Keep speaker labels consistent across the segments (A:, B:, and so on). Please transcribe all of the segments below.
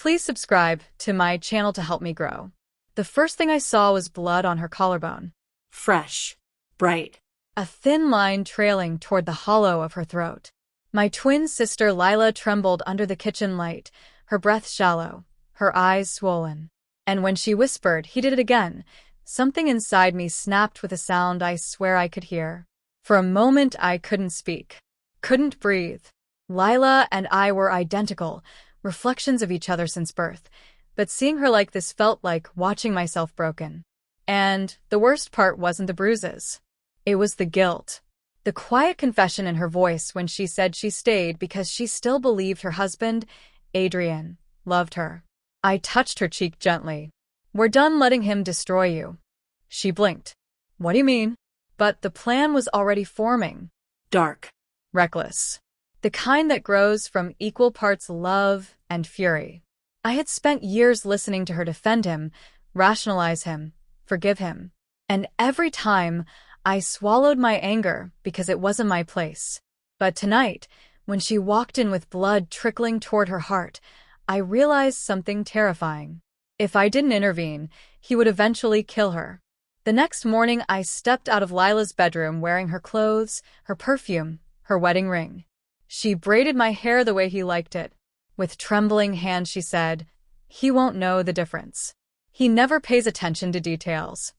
A: Please subscribe to my channel to help me grow. The first thing I saw was blood on her collarbone.
B: Fresh. Bright.
A: A thin line trailing toward the hollow of her throat. My twin sister Lila trembled under the kitchen light, her breath shallow, her eyes swollen. And when she whispered, he did it again. Something inside me snapped with a sound I swear I could hear. For a moment I couldn't speak. Couldn't breathe. Lila and I were identical, reflections of each other since birth. But seeing her like this felt like watching myself broken. And the worst part wasn't the bruises. It was the guilt. The quiet confession in her voice when she said she stayed because she still believed her husband, Adrian, loved her. I touched her cheek gently. We're done letting him destroy you. She blinked. What do you mean? But the plan was already forming.
B: Dark.
A: Reckless. The kind that grows from equal parts love and fury. I had spent years listening to her defend him, rationalize him, forgive him. And every time, I swallowed my anger because it wasn't my place. But tonight, when she walked in with blood trickling toward her heart, I realized something terrifying. If I didn't intervene, he would eventually kill her. The next morning, I stepped out of Lila's bedroom wearing her clothes, her perfume, her wedding ring. She braided my hair the way he liked it. With trembling hands, she said, "He won't know the difference. He never pays attention to details."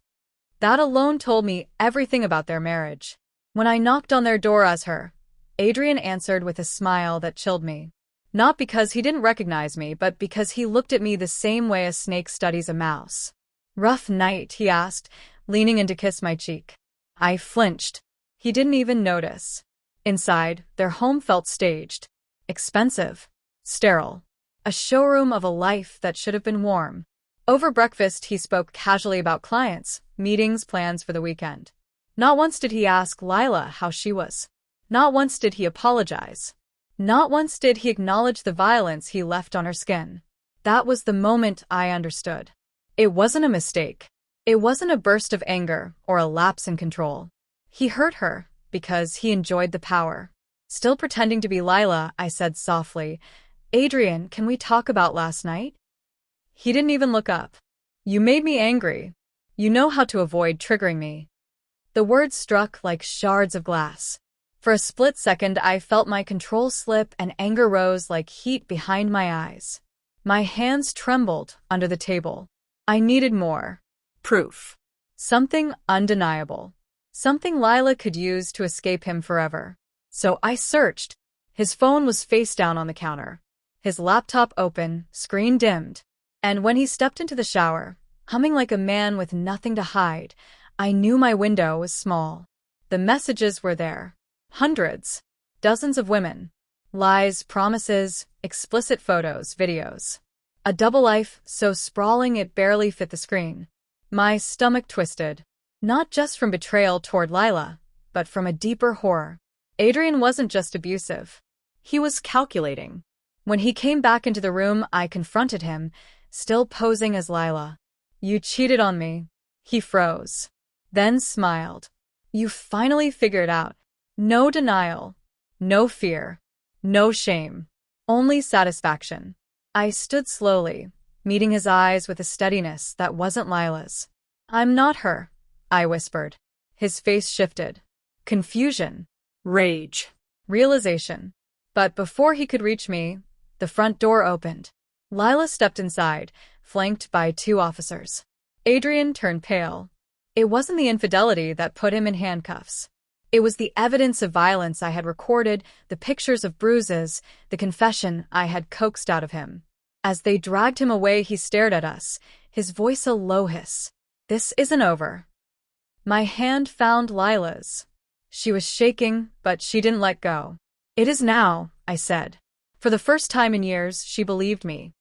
A: That alone told me everything about their marriage. When I knocked on their door as her, Adrian answered with a smile that chilled me. Not because he didn't recognize me, but because he looked at me the same way a snake studies a mouse. "Rough night?" he asked, leaning in to kiss my cheek. I flinched. He didn't even notice. Inside, their home felt staged. Expensive. Sterile. A showroom of a life that should have been warm. Over breakfast, he spoke casually about clients, meetings, plans for the weekend. Not once did he ask Lila how she was. Not once did he apologize. Not once did he acknowledge the violence he left on her skin. That was the moment I understood. It wasn't a mistake. It wasn't a burst of anger or a lapse in control. He hurt her because he enjoyed the power. Still pretending to be Lila, I said softly, "Adrian, can we talk about last night?" He didn't even look up. "You made me angry. You know how to avoid triggering me." The words struck like shards of glass. For a split second, I felt my control slip and anger rose like heat behind my eyes. My hands trembled under the table. I needed more. Proof. Something undeniable. Something Lila could use to escape him forever. So I searched. His phone was face down on the counter. His laptop open, screen dimmed. And when he stepped into the shower, humming like a man with nothing to hide, I knew my window was small. The messages were there. Hundreds. Dozens of women. Lies, promises, explicit photos, videos. A double life so sprawling it barely fit the screen. My stomach twisted. Not just from betrayal toward Lila, but from a deeper horror. Adrian wasn't just abusive. He was calculating. When he came back into the room, I confronted him, still posing as Lila. "You cheated on me." He froze. Then smiled. "You finally figured out." No denial. No fear. No shame. Only satisfaction. I stood slowly, meeting his eyes with a steadiness that wasn't Lila's. "I'm not her," I whispered. His face shifted. Confusion. Rage. Realization. But before he could reach me, the front door opened. Lila stepped inside, flanked by 2 officers. Adrian turned pale. It wasn't the infidelity that put him in handcuffs. It was the evidence of violence I had recorded, the pictures of bruises, the confession I had coaxed out of him. As they dragged him away, he stared at us, his voice a low hiss. "This isn't over." My hand found Lila's. She was shaking, but she didn't let go. "It is now," I said. For the first time in years, she believed me.